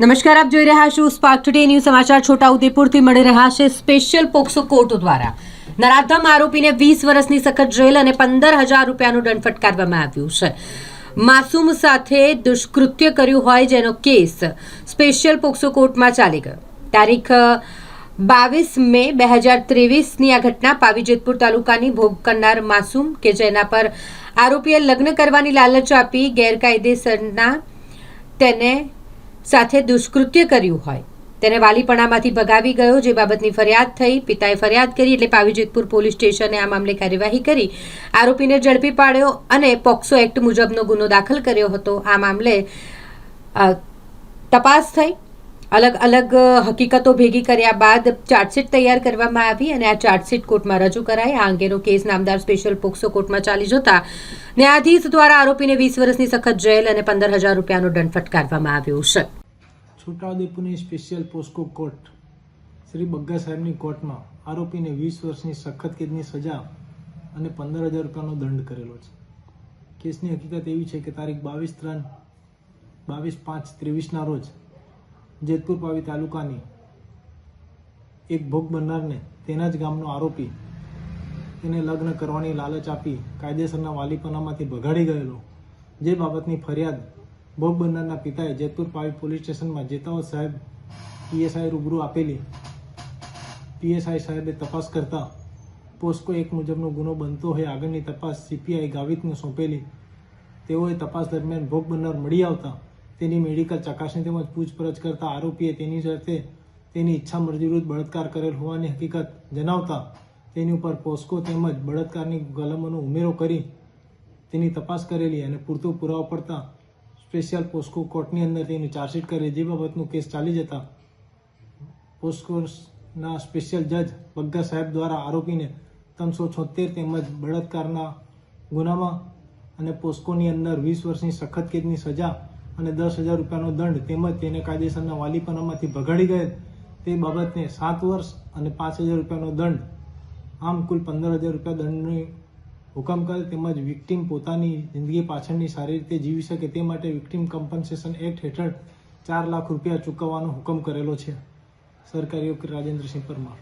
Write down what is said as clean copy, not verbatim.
નમસ્કાર, આપ જોઈ રહ્યા છો સ્પાર્ક ટુડે ન્યૂઝ સમાચાર. છોટાઉદેપુરથી મળી રહ્યા છે સ્પેશિયલ પોક્સો કોર્ટ દ્વારા નરાધમ આરોપીને 20 વર્ષની સખત જેલ અને 15,000 રૂપિયાનો દંડ ફટકારવામાં આવ્યો છે. માસૂમ સાથે દુષ્કૃત્ય કર્યું હોય જેનો કેસ સ્પેશિયલ પોક્સો કોર્ટમાં ચાલી ગયો. તારીખ 22 મે 2023ની આ ઘટના પાવી જેતપુર તાલુકાની ભોગ કરનાર માસૂમ કે જેના પર આરોપીએ લગ્ન કરવાની લાલચ આપી ગેરકાયદેસરના તેને સાથે દુષ્કૃત્ય કર્યું હોય તેને વાલીપણામાંથી ભગાવી ગયો, જે બાબતની ફરિયાદ થઈ. પિતાએ ફરિયાદ કરી એટલે પાવી જેતપુર પોલીસ સ્ટેશને આ મામલે કાર્યવાહી કરી આરોપીને ઝડપી પાડ્યો અને પોક્સો એક્ટ મુજબનો ગુનો દાખલ કર્યો હતો. આ મામલે તપાસ થઈ, અલગ અલગ હકીકતો ભેગી કર્યા બાદ ચાર્જશીટ તૈયાર કરવામાં આવી અને આ ચાર્જશીટ કોર્ટમાં રજૂ કરાઈ. આ અંગેનો કેસ નામદાર સ્પેશિયલ પોક્સો કોર્ટમાં ચાલી જતા ન્યાયાધીશ દ્વારા આરોપીને 20 વર્ષની સખત જેલ અને 15,000 રૂપિયાનો દંડ ફટકારવામાં આવ્યો છે. છોટાઉદેપુરની સ્પેશિયલ પોસ્કો કોર્ટ શ્રી બગ્ગા સાહેબની કોર્ટમાં આરોપીને 20 વર્ષની સખત કેદની સજા અને 15,000 રૂપિયાનો દંડ કરેલો છે. કેસની હકીકત એવી છે કે તારીખ 22/5/23ના રોજ જેતપુર પાવી તાલુકાની એક ભોગ બનનારને તેના જ ગામનો આરોપી તેને લગ્ન કરવાની લાલચ આપી કાયદેસરના વાલીપણામાંથી ભગાડી ગયેલો, જે બાબતની ફરિયાદ ભોગ બનનારના પિતાએ જેતપુર પાવી પોલીસ સ્ટેશનમાં જેતાવત સાહેબ પીએસઆઈ રૂબરૂ આપેલી. પીએસઆઈ સાહેબે તપાસ કરતા પોસ્કો એક મુજબનો ગુનો બનતો હોય આગળની તપાસ સીપીઆઈ ગાવિતને સોંપેલી. તેઓએ તપાસ દરમિયાન ભોગ બનનાર મળી આવતા તેની મેડિકલ ચકાસણી તેમજ પૂછપરછ કરતા આરોપીએ તેની સાથે તેની ઈચ્છા મરજી વિરુદ્ધ બળાત્કાર કરેલ હોવાની હકીકત જણાવતા તેની ઉપર પોસ્કો તેમજ બળાત્કારની કલમોનો ઉમેરો કરી તેની તપાસ કરેલી અને પૂરતો પુરાવો પડતા સ્પેશિયલ પોસ્કો કોર્ટની અંદર તેની ચાર્જશીટ કરી, જે બાબતનો કેસ ચાલી જતા પોસ્કોના સ્પેશિયલ જજ બગ્ગા સાહેબ દ્વારા આરોપીને 376 તેમજ બળાત્કારના ગુનામાં અને પોસ્કોની અંદર 20 વર્ષની સખત કેદની સજા અને 10,000 રૂપિયાનો દંડ તેમજ તેને કાયદેસરના વાલીપણામાંથી ભગાડી ગયેલ તે બાબતને 7 વર્ષ અને 5,000 રૂપિયાનો દંડ, આમ કુલ 15,000 રૂપિયા દંડની હુકમ કરે. તેમજ વિક્ટીમ પોતાની જિંદગી પાછળની સારી રીતે જીવી શકે તે માટે વિક્ટીમ કમ્પન્સેશન એક્ટ હેઠળ 4 લાખ રૂપિયા ચૂકવવાનો હુકમ કરેલો છે. સરકારી વકીલ રાજેન્દ્રસિંહ પરમાર.